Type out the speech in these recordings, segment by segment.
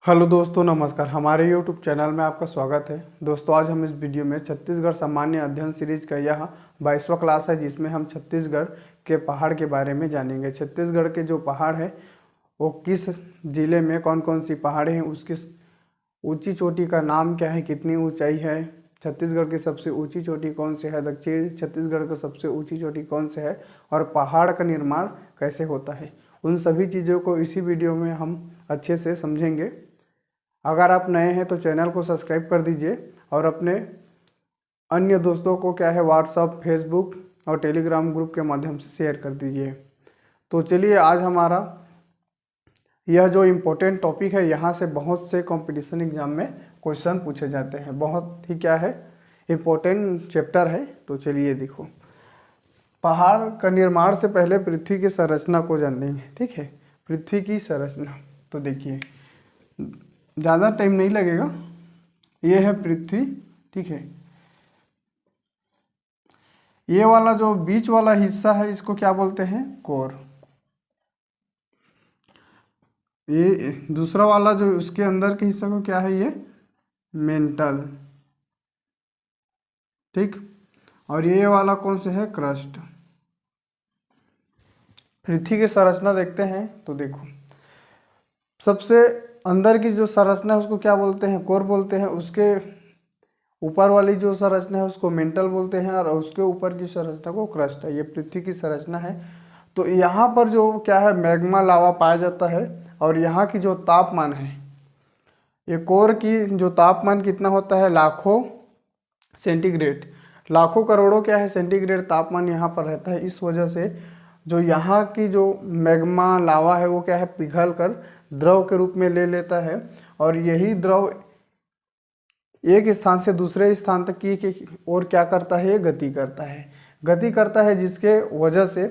Hello दोस्तों, नमस्कार। हमारे YouTube चैनल में आपका स्वागत है। दोस्तों, आज हम इस वीडियो में छत्तीसगढ़ सामान्य अध्ययन सीरीज का यह 22वां क्लास है, जिसमें हम छत्तीसगढ़ के पहाड़ के बारे में जानेंगे। छत्तीसगढ़ के जो पहाड़ है वो किस जिले में कौन कौन सी पहाड़ें हैं, उसकी ऊंची चोटी का नाम क्या है, कितनी ऊंचाई है, छत्तीसगढ़ की सबसे ऊंची चोटी कौन सी है, दक्षिण छत्तीसगढ़ का सबसे ऊंची चोटी कौन सी है, और पहाड़ का निर्माण कैसे होता है, उन सभी चीज़ों को इसी वीडियो में हम अच्छे से समझेंगे। अगर आप नए हैं तो चैनल को सब्सक्राइब कर दीजिए और अपने अन्य दोस्तों को क्या है व्हाट्सएप, फेसबुक और टेलीग्राम ग्रुप के माध्यम से शेयर कर दीजिए। तो चलिए, आज हमारा यह जो इम्पोर्टेंट टॉपिक है, यहाँ से बहुत से कंपटीशन एग्जाम में क्वेश्चन पूछे जाते हैं। बहुत ही क्या है इम्पोर्टेंट चैप्टर है। तो चलिए देखो, पहाड़ का निर्माण से पहले पृथ्वी की संरचना को जानेंगे। ठीक है, पृथ्वी की संरचना। तो देखिए, ज़्यादा टाइम नहीं लगेगा। ये है पृथ्वी। ठीक है, ये वाला जो बीच वाला हिस्सा है इसको क्या बोलते हैं, कोर। ये दूसरा वाला जो उसके अंदर के हिस्से को क्या है, ये मेंटल। ठीक, और ये वाला कौन से है, क्रस्ट। पृथ्वी की संरचना देखते हैं। तो देखो, सबसे अंदर की जो संरचना है उसको क्या बोलते हैं, कोर बोलते हैं। उसके ऊपर वाली जो संरचना है उसको मेंटल बोलते हैं, और उसके ऊपर की संरचना को क्रस्ट है। ये पृथ्वी की संरचना है। तो यहाँ पर जो क्या है, मैग्मा लावा पाया जाता है। और यहाँ की जो तापमान है, ये कोर की जो तापमान कितना होता है, लाखों सेंटीग्रेड, लाखों करोड़ों क्या है सेंटीग्रेड तापमान यहाँ पर रहता है। इस वजह से जो यहाँ की जो मैग्मा लावा है वो क्या है, पिघल कर द्रव के रूप में ले लेता है, और यही द्रव एक स्थान से दूसरे स्थान तक की और क्या करता है, ये गति करता है, जिसके वजह से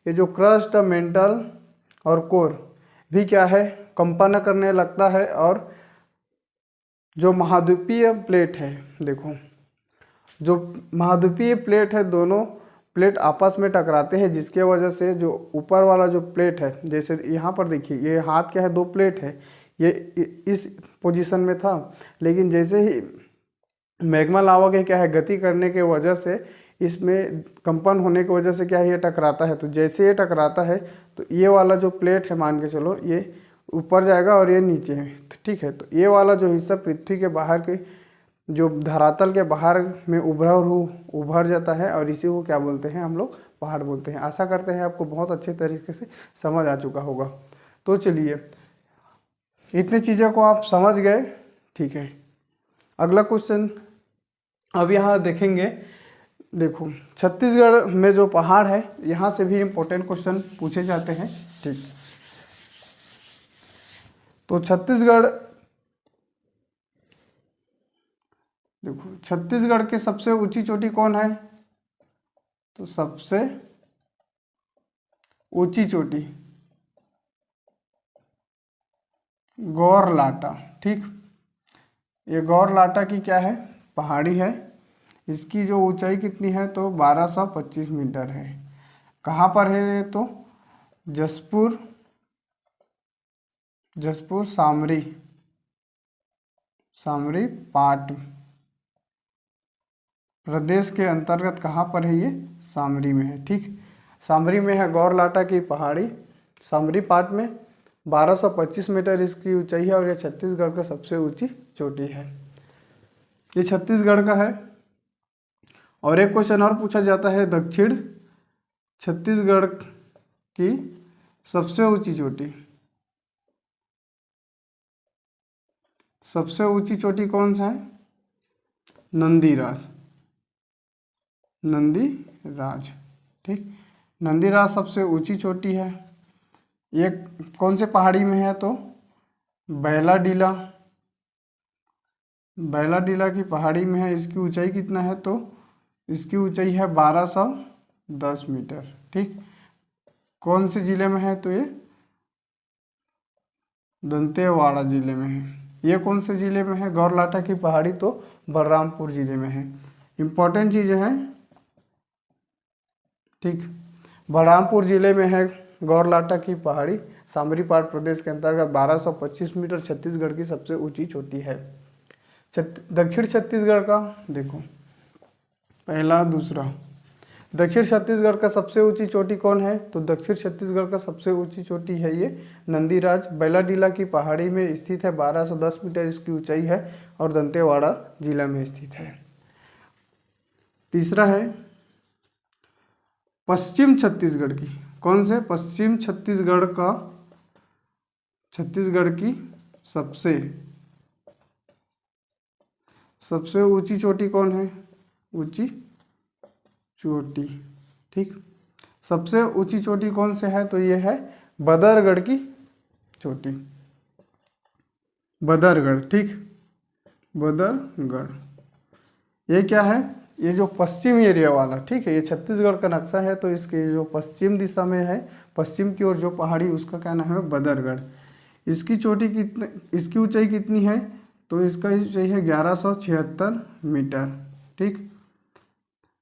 ये जो क्रस्ट, मेंटल और कोर भी क्या है, कंपन करने लगता है। और जो महाद्वीपीय प्लेट है, देखो जो महाद्वीपीय प्लेट है, दोनों प्लेट आपस में टकराते हैं, जिसके वजह से जो ऊपर वाला जो प्लेट है, जैसे यहाँ पर देखिए, ये हाथ क्या है, दो प्लेट है, ये इस पोजीशन में था। लेकिन जैसे ही मैग्मा लावा के क्या है, गति करने के वजह से, इसमें कंपन होने की वजह से क्या है, ये टकराता है। तो जैसे ये टकराता है तो ये वाला जो प्लेट है, मान के चलो ये ऊपर जाएगा और ये नीचे है। तो ठीक है, तो ये वाला जो हिस्सा पृथ्वी के बाहर के जो धरातल के बाहर में उभर जाता है, और इसी को क्या बोलते हैं, हम लोग पहाड़ बोलते हैं। आशा करते हैं आपको बहुत अच्छे तरीके से समझ आ चुका होगा। तो चलिए, इतनी चीज़ों को आप समझ गए। ठीक है, अगला क्वेश्चन अब यहाँ देखेंगे। देखो, छत्तीसगढ़ में जो पहाड़ है, यहाँ से भी इम्पोर्टेंट क्वेश्चन पूछे जाते हैं। ठीक, तो छत्तीसगढ़, देखो छत्तीसगढ़ की सबसे ऊंची चोटी कौन है, तो सबसे ऊंची चोटी गौरलाटा। ठीक, ये गौरलाटा की क्या है, पहाड़ी है। इसकी जो ऊंचाई कितनी है, तो 1225 मीटर है। कहाँ पर है ये, तो जसपुर सामरी पाट प्रदेश के अंतर्गत कहाँ पर है, ये सामरी में है। ठीक, सामरी में है गौरलाटा की पहाड़ी। सामरी पाट में 1225 मीटर इसकी ऊंचाई है, और यह छत्तीसगढ़ का सबसे ऊंची चोटी है। ये छत्तीसगढ़ का है। और एक क्वेश्चन और पूछा जाता है, दक्षिण छत्तीसगढ़ की सबसे ऊंची चोटी, सबसे ऊंची चोटी कौन सा है, नंदीराज। ठीक, नंदीराज सबसे ऊंची चोटी है। ये कौन से पहाड़ी में है, तो बैलाडीला की पहाड़ी में है। इसकी ऊंचाई कितना है, तो इसकी ऊंचाई है 1210 मीटर। ठीक, कौन से जिले में है, तो ये दंतेवाड़ा जिले में है। ये कौन से जिले में है, गौरलाटा की पहाड़ी तो बलरामपुर जिले में है। इंपॉर्टेंट चीज़ें हैं। ठीक, बलरामपुर जिले में है गौरलाटा की पहाड़ी सामरी पाट प्रदेश के अंतर्गत 1225 मीटर छत्तीसगढ़ की सबसे ऊंची चोटी है। दक्षिण छत्तीसगढ़ का देखो, पहला दूसरा, दक्षिण छत्तीसगढ़ का सबसे ऊंची चोटी कौन है? तो दक्षिण छत्तीसगढ़ का सबसे ऊंची चोटी है ये नंदीराज, बैलाडीला की पहाड़ी में स्थित है, 1210 मीटर इसकी ऊंचाई है और दंतेवाड़ा जिला में स्थित है। तीसरा है पश्चिम छत्तीसगढ़ की, कौन से? पश्चिम छत्तीसगढ़ का, छत्तीसगढ़ की सबसे ऊंची चोटी कौन है? ऊंची चोटी, ठीक, सबसे ऊंची चोटी कौन से है? तो ये है बदरगढ़ की चोटी, बदरगढ़, ठीक, बदरगढ़। ये क्या है? ये जो पश्चिम एरिया वाला, ठीक है, ये छत्तीसगढ़ का नक्शा है, तो इसके जो पश्चिम दिशा में है, पश्चिम की ओर जो पहाड़ी, उसका क्या नाम है? बदरगढ़। इसकी चोटी कितने, इसकी ऊंचाई कितनी है? तो इसका ऊंचाई है 1176 मीटर, ठीक।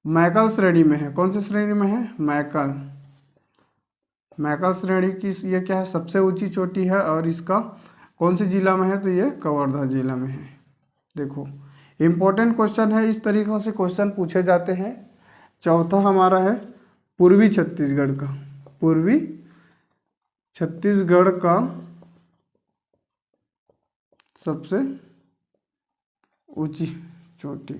मैकल श्रेणी में है, कौन सी श्रेणी में है? मैकल, मैकल श्रेणी की ये क्या है? सबसे ऊंची चोटी है और इसका कौन से जिला में है? तो ये कवर्धा जिला में है। देखो इंपॉर्टेंट क्वेश्चन है, इस तरीक़े से क्वेश्चन पूछे जाते हैं। चौथा हमारा है पूर्वी छत्तीसगढ़ का, पूर्वी छत्तीसगढ़ का सबसे ऊंची चोटी,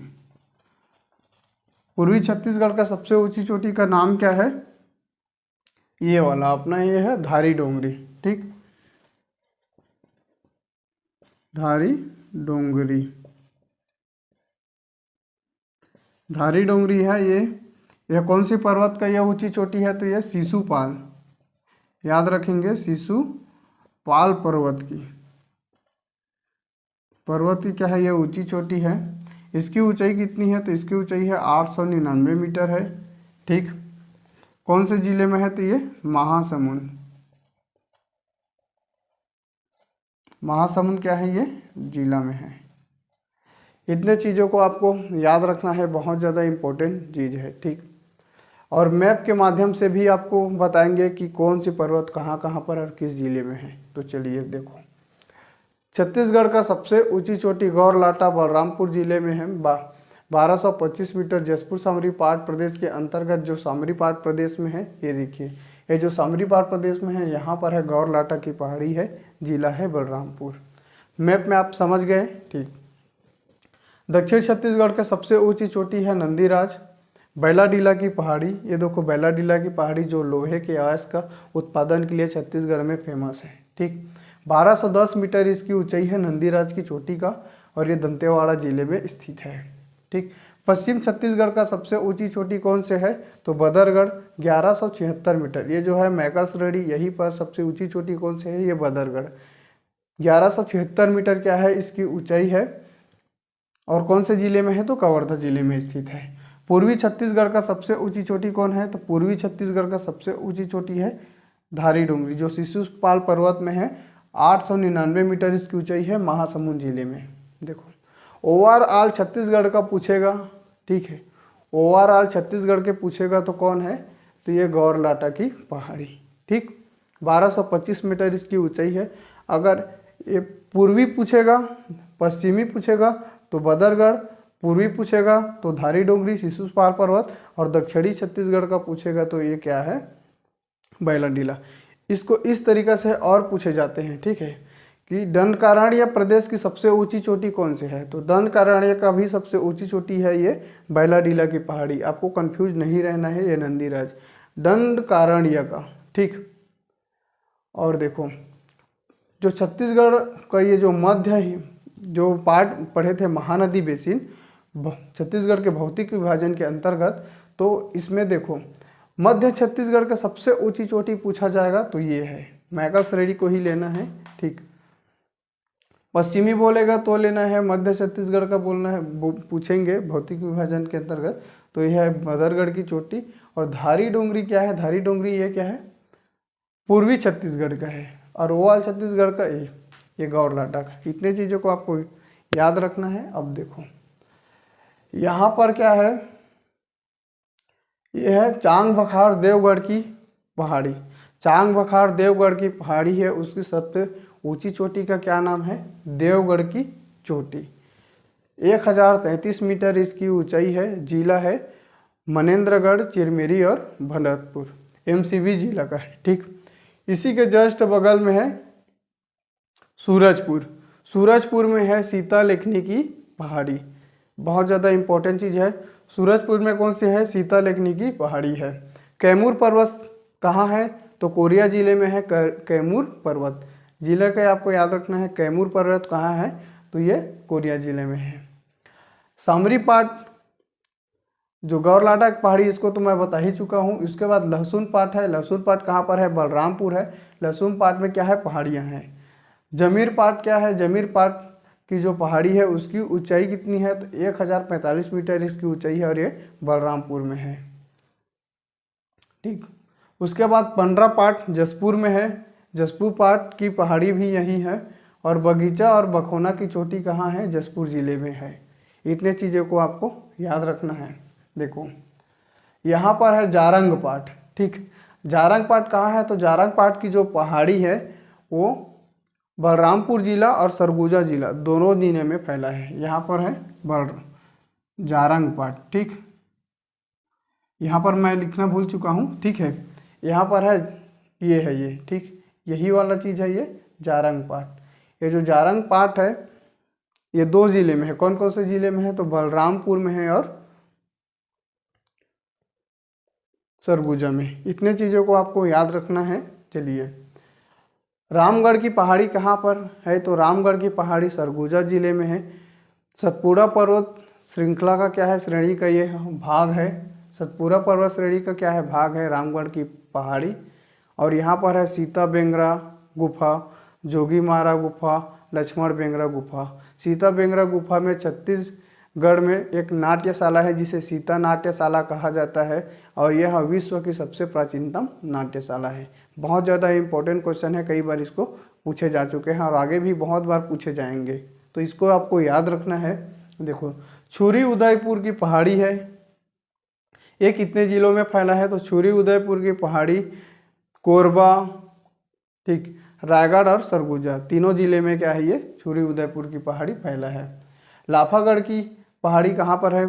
पूर्वी छत्तीसगढ़ का सबसे ऊंची चोटी का नाम क्या है? ये वाला अपना ये है धारी डोंगरी, ठीक, धारी डोंगरी, धारी डोंगरी है ये। यह कौन सी पर्वत का यह ऊंची चोटी है? तो यह शिशुपाल, याद रखेंगे, शिशुपाल पर्वत की, पर्वत की क्या है? यह ऊंची चोटी है। इसकी ऊंचाई कितनी है? तो इसकी ऊंचाई है 899 मीटर है, ठीक। कौन से जिले में है? तो ये महासमुंद, महासमुंद क्या है? ये जिला में है। इतने चीज़ों को आपको याद रखना है, बहुत ज़्यादा इम्पोर्टेंट चीज़ है, ठीक। और मैप के माध्यम से भी आपको बताएंगे कि कौन सी पर्वत कहाँ कहाँ पर और किस जिले में है। तो चलिए देखो, छत्तीसगढ़ का सबसे ऊंची चोटी गौरलाटा बलरामपुर जिले में है, 1225 मीटर, जसपुर सामरी पाट प्रदेश के अंतर्गत जो सामरी पाट प्रदेश में है। ये देखिए, ये जो सामरी पाट प्रदेश में है, यहाँ पर है गौरलाटा की पहाड़ी है, जिला है बलरामपुर। मैप में आप समझ गए, ठीक। दक्षिण छत्तीसगढ़ का सबसे ऊंची चोटी है नंदीराज, बैलाडीला की पहाड़ी। ये देखो बैलाडीला की पहाड़ी जो लोहे के अयस्क का उत्पादन के लिए छत्तीसगढ़ में फेमस है, ठीक। 1210 मीटर इसकी ऊंचाई है नंदीराज की चोटी का और ये दंतेवाड़ा जिले में स्थित है, ठीक। पश्चिम छत्तीसगढ़ का सबसे ऊंची चोटी कौन से है? तो बदरगढ़, 1176 मीटर। ये जो है मैकल श्रेणी, यहीं पर सबसे ऊंची चोटी कौन से है? ये बदरगढ़, 1176 मीटर क्या है इसकी ऊंचाई है और कौन से जिले में है? तो कवर्धा जिले में स्थित है। पूर्वी छत्तीसगढ़ का सबसे ऊंची चोटी कौन है? तो पूर्वी छत्तीसगढ़ का सबसे ऊंची चोटी है धारी डोंगरी, जो शिशुपाल पर्वत में है, 899 मीटर इसकी ऊंचाई है, महासमुंद जिले में। देखो ओवरऑल छत्तीसगढ़ का पूछेगा, ठीक है, ओवरऑल छत्तीसगढ़ के पूछेगा तो कौन है? तो ये गौरलाटा की पहाड़ी, ठीक, 1225 मीटर इसकी ऊंचाई है। अगर ये पूर्वी पूछेगा, पश्चिमी पूछेगा तो बदरगढ़, पूर्वी पूछेगा तो धारी डोंगरी, शिशुपाल पर्वत, और दक्षिणी छत्तीसगढ़ का पूछेगा तो ये क्या है? बैलाडीला। इसको इस तरीक़ा से और पूछे जाते हैं, ठीक है, कि दंडकारण्य प्रदेश की सबसे ऊंची चोटी कौन से है? तो दंडकारण्य का भी सबसे ऊंची चोटी है ये बैलाडीला की पहाड़ी। आपको कंफ्यूज नहीं रहना है, ये नंदीराज दंडकारण्य का, ठीक। और देखो जो छत्तीसगढ़ का ये जो मध्य जो पार्ट पढ़े थे महानदी बेसिन, छत्तीसगढ़ के भौतिक विभाजन के अंतर्गत, तो इसमें देखो मध्य छत्तीसगढ़ का सबसे ऊंची चोटी पूछा जाएगा तो ये है, मैकल श्रेणी को ही लेना है, ठीक। पश्चिमी बोलेगा तो लेना है मध्य छत्तीसगढ़ का बोलना है, पूछेंगे भौतिक विभाजन के अंतर्गत, तो यह है बदरगढ़ की चोटी। और धारी डोंगरी क्या है? धारी डोंगरी ये क्या है? पूर्वी छत्तीसगढ़ का है। और ओवल छत्तीसगढ़ का ये गौरलाटा का। इतने चीज़ों को आपको याद रखना है। अब देखो यहाँ पर क्या है, ये है चांग बखार देवगढ़ की पहाड़ी। चांग बखार देवगढ़ की पहाड़ी है, उसकी सबसे ऊंची चोटी का क्या नाम है? देवगढ़ की चोटी। 1033 मीटर इसकी ऊंचाई है। जिला है मनेंद्रगढ़, चिरमिरी और भरतपुर, एमसीबी जिला का है। ठीक, इसी के जस्ट बगल में है सूरजपुर। सूरजपुर में है सीता लेखनी की पहाड़ी, बहुत ज़्यादा इंपॉर्टेंट चीज़ है। सूरजपुर में कौन सी है? सीता लेखनी की पहाड़ी है। कैमूर पर्वत कहाँ है? तो कोरिया जिले में है कैमूर पर्वत। जिले का आपको याद रखना है। कैमूर पर्वत कहाँ है? तो ये कोरिया जिले में है। सामरी पाट जो गौरलाटा की पहाड़ी, इसको तो मैं बता ही चुका हूँ। इसके बाद लहसुन पाट है। लहसुन पाट कहाँ पर है? बलरामपुर है। लहसुन पाट में क्या है? पहाड़ियाँ हैं। जमीर पाट क्या है? जमीर पाट की जो पहाड़ी है उसकी ऊंचाई कितनी है? तो 1045 मीटर इसकी ऊंचाई है और ये बलरामपुर में है। ठीक, उसके बाद पंडरा पाट जसपुर में है। जसपुर पाट की पहाड़ी भी यही है। और बगीचा और बखोना की चोटी कहाँ है? जसपुर जिले में है। इतने चीज़ों को आपको याद रखना है। देखो यहाँ पर है जारंग पाट। ठीक, जारंग पाट कहाँ है? तो जारंग पाट की जो पहाड़ी है वो बलरामपुर जिला और सरगुजा जिला दोनों जिले में फैला है। यहाँ पर है जारंग पाट। ठीक, यहाँ पर मैं लिखना भूल चुका हूँ। ठीक है, यहाँ पर है ये है ये। ठीक, यही वाला चीज़ है ये जारंग पाट। ये जो जारंग पाट है ये 2 जिले में है। कौन कौन से जिले में है? तो बलरामपुर में है और सरगुजा में। इतने चीज़ों को आपको याद रखना है। चलिए, रामगढ़ की पहाड़ी कहाँ पर है? तो रामगढ़ की पहाड़ी सरगुजा जिले में है। सतपुड़ा पर्वत श्रृंखला का क्या है? श्रेणी का ये भाग है। सतपुड़ा पर्वत श्रेणी का क्या है? भाग है रामगढ़ की पहाड़ी। और यहाँ पर है सीता बेंगरा गुफा, जोगी मारा गुफा, लक्ष्मण बेंगरा गुफा। सीता बेंगरा गुफा में छत्तीसगढ़ में एक नाट्यशाला है जिसे सीता नाट्यशाला कहा जाता है और यह विश्व की सबसे प्राचीनतम नाट्यशाला है। बहुत ज़्यादा इंपॉर्टेंट क्वेश्चन है, कई बार इसको पूछे जा चुके हैं और आगे भी बहुत बार पूछे जाएंगे, तो इसको आपको याद रखना है। देखो, छुरी उदयपुर की पहाड़ी है। ये कितने जिलों में फैला है? तो छुरी उदयपुर की पहाड़ी कोरबा, ठीक, रायगढ़ और सरगुजा तीनों जिले में क्या है? ये छुरी उदयपुर की पहाड़ी फैला है। लाफागढ़ की पहाड़ी कहाँ पर है?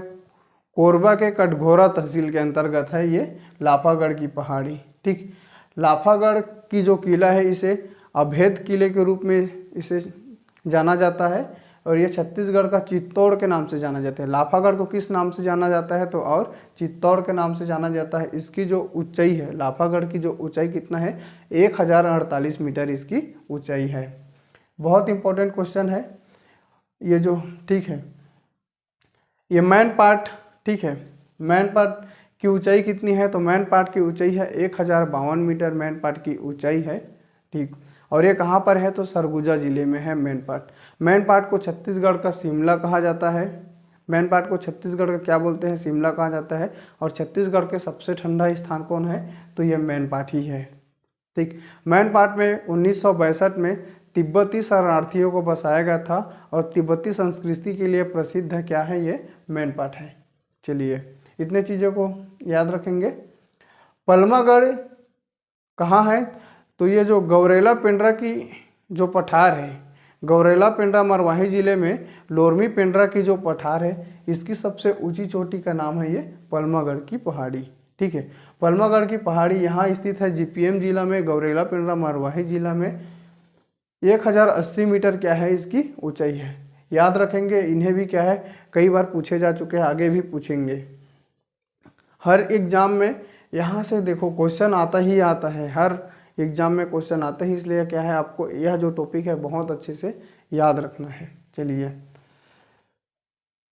कोरबा के कटघोरा तहसील के अंतर्गत है ये लाफागढ़ की पहाड़ी। ठीक, लाफागढ़ की जो किला है इसे अभेद किले के रूप में इसे जाना जाता है और ये छत्तीसगढ़ का चित्तौड़ के नाम से जाना जाता है। लाफागढ़ को किस नाम से जाना जाता है? तो और चित्तौड़ के नाम से जाना जाता है। इसकी जो ऊंचाई है, लाफागढ़ की जो ऊंचाई कितना है? 1048 मीटर इसकी ऊंचाई है। बहुत इंपॉर्टेंट क्वेश्चन है ये जो। ठीक है, ये मैन पार्ट। ठीक है, मैन पार्ट की ऊंचाई कितनी है? तो मैन पार्ट की ऊंचाई है 1052 मीटर मैन पार्ट की ऊंचाई है। ठीक, और ये कहाँ पर है? तो सरगुजा जिले में है मैन पार्ट। मैन पार्ट को छत्तीसगढ़ का शिमला कहा जाता है। मैन पार्ट को छत्तीसगढ़ का क्या बोलते हैं? शिमला कहा जाता है। और छत्तीसगढ़ के सबसे ठंडा स्थान कौन है? तो ये मैन पार्ट ही है। ठीक, मैन पार्ट में 1962 में तिब्बती शरणार्थियों को बसाया गया था और तिब्बती संस्कृति के लिए प्रसिद्ध है। क्या है? ये मैन पार्ट है। चलिए, इतने चीज़ों को याद रखेंगे। पलमागढ़ कहाँ है? तो ये जो गौरेला पेंड्रा की जो पठार है, गौरेला पेंड्रा मरवाही जिले में लोरमी पेंड्रा की जो पठार है इसकी सबसे ऊंची चोटी का नाम है ये पलमागढ़ की पहाड़ी। ठीक है, पलमागढ़ की पहाड़ी यहाँ स्थित है जीपीएम जिला में। गौरेला पेंड्रा मरवाही जिला में 1080 मीटर क्या है इसकी ऊंचाई है। याद रखेंगे, इन्हें भी क्या है कई बार पूछे जा चुके हैं, आगे भी पूछेंगे। हर एग्जाम में यहाँ से देखो क्वेश्चन आता ही आता है, हर एग्जाम में क्वेश्चन आते हैं, इसलिए क्या है आपको यह जो टॉपिक है बहुत अच्छे से याद रखना है। चलिए,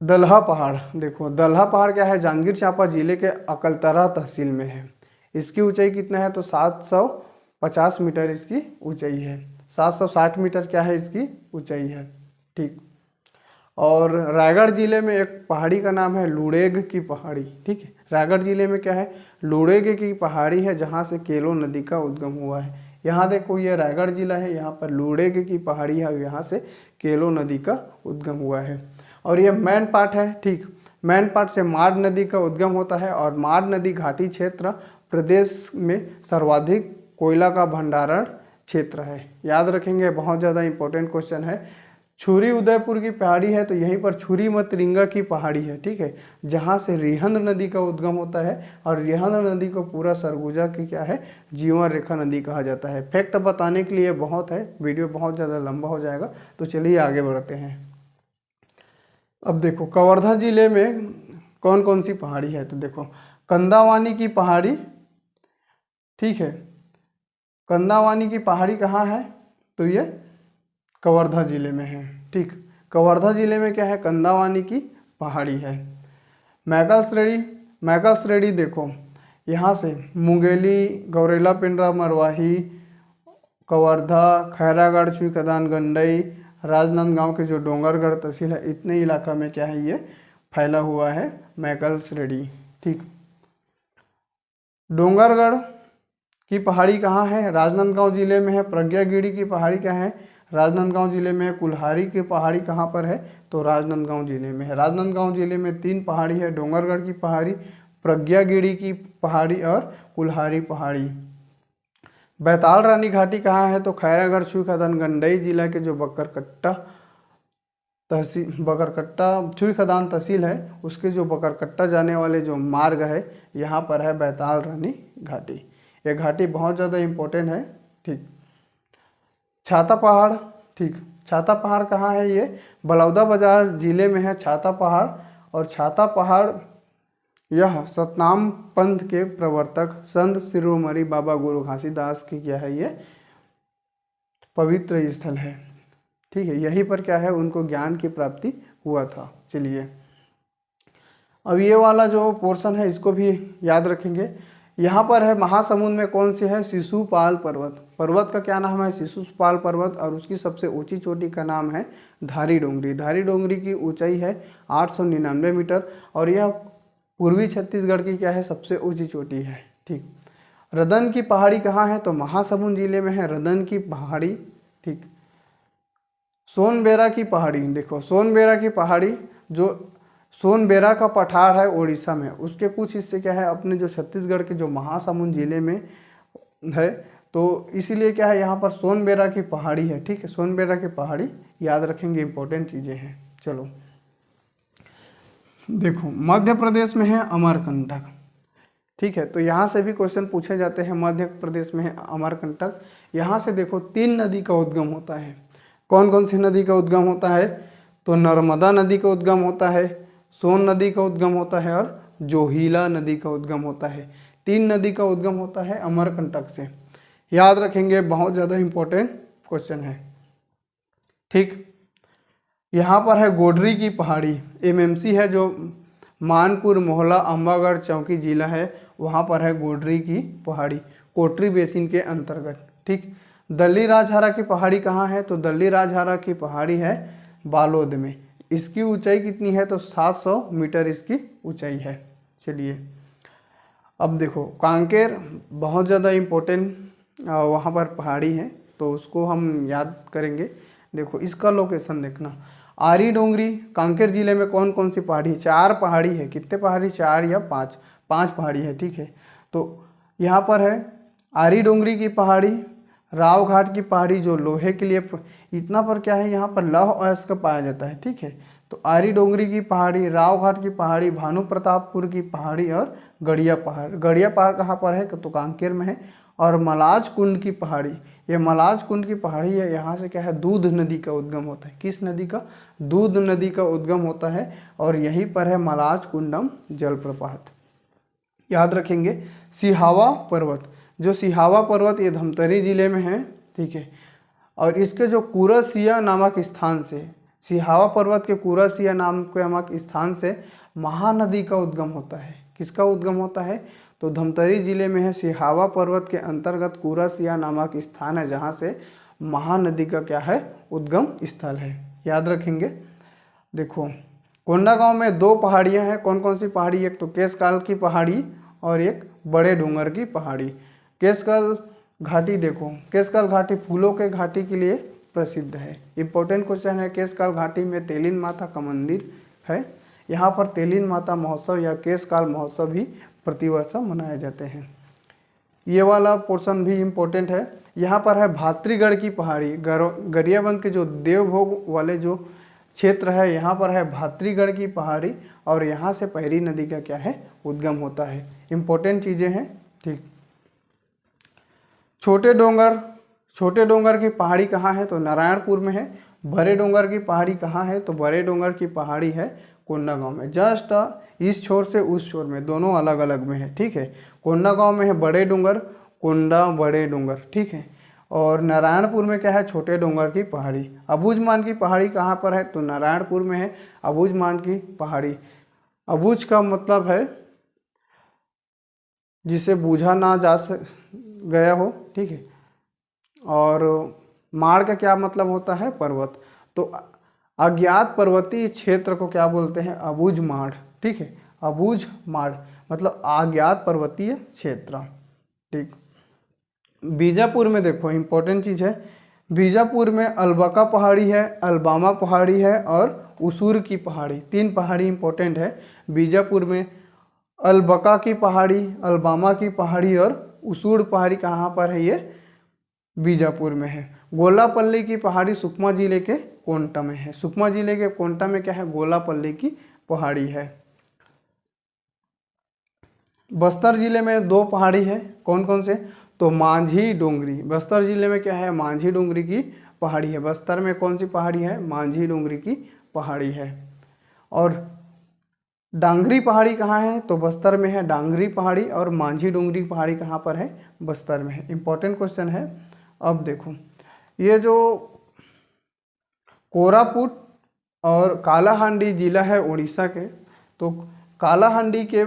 दलहा पहाड़। देखो, दलहा पहाड़ क्या है? जांजगीर चांपा जिले के अकलतरा तहसील में है। इसकी ऊंचाई कितना है? तो 750 मीटर इसकी ऊंचाई है। 760 मीटर क्या है इसकी ऊंचाई है। ठीक, और रायगढ़ जिले में एक पहाड़ी का नाम है लुड़ेग की पहाड़ी। ठीक है, रायगढ़ जिले में क्या है? लुड़ेग की पहाड़ी है जहाँ से केलो नदी का उद्गम हुआ है। यहाँ देखो, ये रायगढ़ जिला है, यहाँ पर लुड़ेग की पहाड़ी है, यहाँ से केलो नदी का उद्गम हुआ है। और ये मैन पार्ट है। ठीक, मैन पार्ट से माड नदी का उद्गम होता है और माड नदी घाटी क्षेत्र प्रदेश में सर्वाधिक कोयला का भंडारण क्षेत्र है। याद रखेंगे, बहुत ज़्यादा इंपॉर्टेंट क्वेश्चन है। छुरी उदयपुर की पहाड़ी है, तो यहीं पर छुरी मतरिंगा की पहाड़ी है, ठीक है, जहाँ से रिहंद नदी का उद्गम होता है और रिहंद नदी को पूरा सरगुजा की क्या है, जीवन रेखा नदी कहा जाता है। फैक्ट बताने के लिए बहुत है, वीडियो बहुत ज़्यादा लंबा हो जाएगा, तो चलिए आगे बढ़ते हैं। अब देखो कवर्धा जिले में कौन कौन सी पहाड़ी है, तो देखो कंदावानी की पहाड़ी, ठीक है, कंदावानी की पहाड़ी कहाँ है, तो ये कवर्धा जिले में है, ठीक। कवर्धा जिले में क्या है, कंदावानी की पहाड़ी है। मैकल श्रेणी देखो यहाँ से मुंगेली, गौरेला पिंडरा, मरवाही, कवर्धा, खैरागढ़, छुईखदान, गंडई, राजनांदगांव के जो डोंगरगढ़ तहसील है, इतने इलाका में क्या है, ये फैला हुआ है मैकल श्रेणी, ठीक। डोंगरगढ़ की पहाड़ी कहाँ है, राजनांदगांव जिले में है। प्रज्ञागिरी की पहाड़ी क्या है, राजनांदगांव जिले में है। कुल्हारी की पहाड़ी कहाँ पर है, तो राजनांदगांव जिले में है। राजनांदगांव जिले में 3 पहाड़ी है, डोंगरगढ़ की पहाड़ी, प्रज्ञागिरी की पहाड़ी और कुल्हारी पहाड़ी। बैताल रानी घाटी कहाँ है, तो खैरागढ़, छुईखदान, गंडई जिला के जो बकरकट्टा छुईखदान तहसील है, उसके जो बकरकट्टा जाने वाले जो मार्ग है, यहाँ पर है बैताल रानी घाटी। ये घाटी बहुत ज़्यादा इम्पोर्टेंट है, ठीक। छाता पहाड़, ठीक, छाता पहाड़ कहाँ है, ये बलौदा बाजार जिले में है छाता पहाड़। और छाता पहाड़ यह सतनाम पंथ के प्रवर्तक संत शिरोमणि बाबा गुरु घासीदास की क्या है, ये पवित्र स्थल है, ठीक है। यहीं पर क्या है, उनको ज्ञान की प्राप्ति हुआ था। चलिए अब ये वाला जो पोर्शन है इसको भी याद रखेंगे। यहाँ पर है महासमुंद में कौन से है, शिशुपाल पर्वत। पर्वत का क्या नाम है, शिशुपाल पर्वत, और उसकी सबसे ऊंची चोटी का नाम है धारी डोंगरी। धारी डोंगरी की ऊंचाई है 899 मीटर और यह पूर्वी छत्तीसगढ़ की क्या है, सबसे ऊंची चोटी है, ठीक। रदन की पहाड़ी कहाँ है, तो महासमुंद जिले में है रदन की पहाड़ी, ठीक। सोनबेरा की पहाड़ी देखो, सोनबेरा की पहाड़ी जो सोनबेरा का पठार है उड़ीसा में, उसके कुछ हिस्से क्या है अपने जो छत्तीसगढ़ के जो महासमुंद जिले में है, तो इसीलिए क्या है यहाँ पर सोनबेरा की पहाड़ी है, ठीक है। सोनबेरा की पहाड़ी याद रखेंगे, इंपॉर्टेंट चीज़ें हैं। चलो देखो मध्य प्रदेश में है अमरकंटक, ठीक है, तो यहाँ से भी क्वेश्चन पूछे जाते हैं। मध्य प्रदेश में है अमरकंटक। यहाँ से देखो 3 नदी का उद्गम होता है। कौन कौन सी नदी का उद्गम होता है, तो नर्मदा नदी का उद्गम होता है, सोन नदी का उद्गम होता है और जोहिला नदी का उद्गम होता है। 3 नदी का उद्गम होता है अमरकंटक से। याद रखेंगे, बहुत ज़्यादा इंपॉर्टेंट क्वेश्चन है, ठीक। यहाँ पर है गोडरी की पहाड़ी, एमएमसी है जो मानपुर, मोहला, अंबागढ़, चौकी जिला है, वहाँ पर है गोडरी की पहाड़ी, कोटरी बेसिन के अंतर्गत, ठीक। दल्ली राजहरा की पहाड़ी कहाँ है, तो दल्ली राजहरा की पहाड़ी है बालोद में। इसकी ऊंचाई कितनी है, तो 700 मीटर इसकी ऊंचाई है। चलिए अब देखो कांकेर, बहुत ज़्यादा इम्पोर्टेंट वहाँ पर पहाड़ी है, तो उसको हम याद करेंगे। देखो इसका लोकेशन देखना, आरी डोंगरी, कांकेर जिले में कौन कौन सी पहाड़ी है, 4 पहाड़ी है। कितने पहाड़ी, 4 या 5, 5 पहाड़ी है, ठीक है। तो यहाँ पर है आरी डोंगरी की पहाड़ी, राव घाट की पहाड़ी जो लोहे के लिए, इतना पर क्या है यहाँ पर लौह अयस्क पाया जाता है, ठीक है। तो आरी डोंगरी की पहाड़ी, राव घाट की पहाड़ी, भानु प्रतापपुर की पहाड़ी और गड़िया पहाड़। गड़िया पहाड़ कहाँ पर है, तो कांकेर में है। और मलाज कुंड की पहाड़ी, ये मलाज कुंड की पहाड़ी है, यहाँ से क्या है, दूध नदी का उद्गम होता है। किस नदी का, दूध नदी का उद्गम होता है और यहीं पर है मलाज कुंडम जलप्रपात। याद रखेंगे सिहावा पर्वत, जो सिहावा पर्वत ये धमतरी जिले में है, ठीक है। और इसके जो कुरसिया नामक स्थान से, सिहावा पर्वत के कुरसिया नामक स्थान से महानदी का उद्गम होता है। किसका उद्गम होता है, तो धमतरी जिले में है, सिहावा पर्वत के अंतर्गत कुरसिया नामक स्थान है, जहाँ से महानदी का क्या है, उद्गम स्थल है। याद रखेंगे। देखो कोंडागांव में 2 पहाड़ियाँ हैं। कौन कौन सी पहाड़ी, एक तो केशकाल की पहाड़ी और एक बड़े डूंगर की पहाड़ी। केशकाल घाटी देखो, केशकाल घाटी फूलों के घाटी के लिए प्रसिद्ध है। इंपॉर्टेंट क्वेश्चन है। केशकाल घाटी में तेलिन माता का मंदिर है। यहाँ पर तेलिन माता महोत्सव या केशकाल महोत्सव भी प्रतिवर्ष मनाए जाते हैं। ये वाला पोर्शन भी इम्पोर्टेंट है। यहाँ पर है भातृगढ़ की पहाड़ी, गरियाबंद के जो देवभोग वाले जो क्षेत्र है यहाँ पर है भातृगढ़ की पहाड़ी, और यहाँ से पहरी नदी का क्या है उद्गम होता है। इम्पोर्टेंट चीज़ें हैं, ठीक। छोटे डोंगर की पहाड़ी कहाँ है, तो नारायणपुर में है। बड़े डोंगर की पहाड़ी कहाँ है, तो बड़े डोंगर की पहाड़ी है कोंडागांव में। जस्ट इस छोर से उस छोर में, दोनों अलग अलग में है, ठीक है। कोंडागांव में है बड़े डोंगर, कोंडा बड़े डोंगर, ठीक है। और नारायणपुर में क्या है, छोटे डोंगर की पहाड़ी। अबूझमान की पहाड़ी कहाँ पर है, तो नारायणपुर में है अबूझमान की पहाड़ी। अबूझ का मतलब है जिसे बूझा ना जा गया हो, ठीक है। और माड़ का क्या मतलब होता है, पर्वत। तो अज्ञात पर्वतीय क्षेत्र को क्या बोलते हैं, अबूझ माड़, ठीक है। अबूझ माड़ मतलब अज्ञात पर्वतीय क्षेत्र, ठीक। बीजापुर में देखो इंपॉर्टेंट चीज़ है, बीजापुर में अलबका पहाड़ी है, अलबामा पहाड़ी है और उसूर की पहाड़ी, 3 पहाड़ी इंपॉर्टेंट है। बीजापुर में अलबका की पहाड़ी, अलबामा की पहाड़ी और उसूर पहाड़ी कहाँ पर है, ये बीजापुर में है। गोलापल्ली की पहाड़ी सुकमा जिले के कोंटा में है। सुकमा जिले के कोंटा में क्या है, गोलापल्ली की पहाड़ी है। बस्तर जिले में 2 पहाड़ी है, कौन कौन से, तो मांझी डोंगरी। बस्तर जिले में क्या है, मांझी डोंगरी की पहाड़ी है। बस्तर में कौन सी पहाड़ी है, मांझी डोंगरी की पहाड़ी है। और डांगरी पहाड़ी कहाँ है, तो बस्तर में है डांगरी पहाड़ी, और मांझी डोंगरी पहाड़ी कहाँ पर है, बस्तर में है। इंपॉर्टेंट क्वेश्चन है। अब देखो ये जो कोरापुट और कालाहांडी जिला है उड़ीसा के, तो कालाहांडी के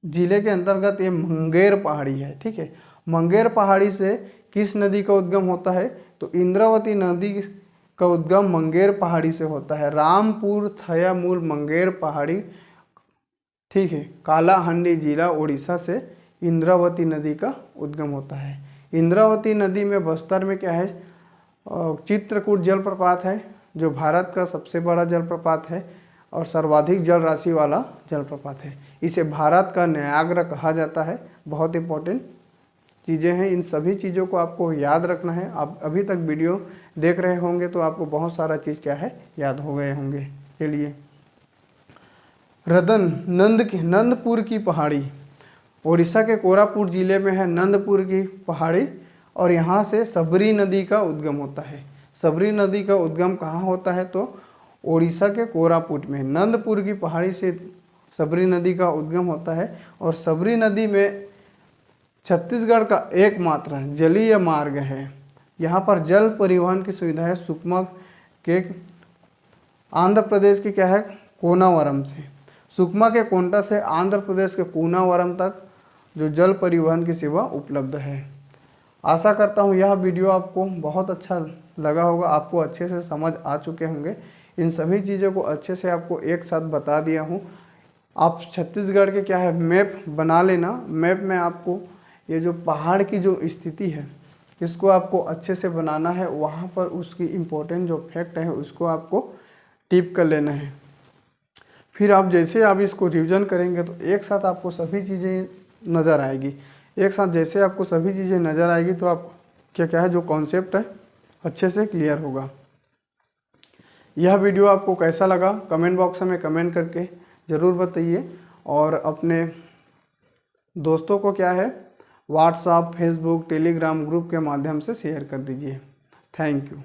जिले के अंतर्गत ये मंगेर पहाड़ी है, ठीक है। मंगेर पहाड़ी से किस नदी का उद्गम होता है, तो इंद्रावती नदी का उद्गम मंगेर पहाड़ी से होता है। रामपुर थया मूल मंगेर पहाड़ी, ठीक है। कालाहांडी जिला उड़ीसा से इंद्रावती नदी का उद्गम होता है। इंद्रावती नदी में बस्तर में क्या है, चित्रकूट जलप्रपात है जो भारत का सबसे बड़ा जलप्रपात है और सर्वाधिक जल राशि वाला जलप्रपात है। इसे भारत का न्यायाग्रा कहा जाता है। बहुत इंपॉर्टेंट चीज़ें हैं, इन सभी चीज़ों को आपको याद रखना है। आप अभी तक वीडियो देख रहे होंगे तो आपको बहुत सारा चीज़ क्या है याद हो गए होंगे के लिए। रदन नंदपुर की पहाड़ी उड़ीसा के कोरापुट जिले में है, नंदपुर की पहाड़ी, और यहाँ से सबरी नदी का उद्गम होता है। सबरी नदी का उद्गम कहाँ होता है, तो उड़ीसा के कोरापुट में। नंदपुर की पहाड़ी से सबरी नदी का उद्गम होता है, और सबरी नदी में छत्तीसगढ़ का एकमात्र जलीय मार्ग है। यहाँ पर जल परिवहन की सुविधा है। सुकमा के आंध्र प्रदेश के क्या है, कोनावरम से, सुकमा के कोंटा से आंध्र प्रदेश के कोनावरम तक जो जल परिवहन की सेवा उपलब्ध है। आशा करता हूँ यह वीडियो आपको बहुत अच्छा लगा होगा, आपको अच्छे से समझ आ चुके होंगे। इन सभी चीज़ों को अच्छे से आपको एक साथ बता दिया हूँ। आप छत्तीसगढ़ के क्या है मैप बना लेना। मैप में आपको ये जो पहाड़ की जो स्थिति है इसको आपको अच्छे से बनाना है। वहाँ पर उसकी इम्पोर्टेंट जो फैक्ट है उसको आपको टिप कर लेना है। फिर आप जैसे आप इसको रिवीजन करेंगे तो एक साथ आपको सभी चीज़ें नज़र आएगी। एक साथ जैसे आपको सभी चीज़ें नज़र आएगी तो आप क्या है जो कॉन्सेप्ट है अच्छे से क्लियर होगा। यह वीडियो आपको कैसा लगा कमेंट बॉक्स में कमेंट करके ज़रूर बताइए, और अपने दोस्तों को क्या है व्हाट्सएप, फेसबुक, टेलीग्राम ग्रुप के माध्यम से शेयर कर दीजिए। Thank you.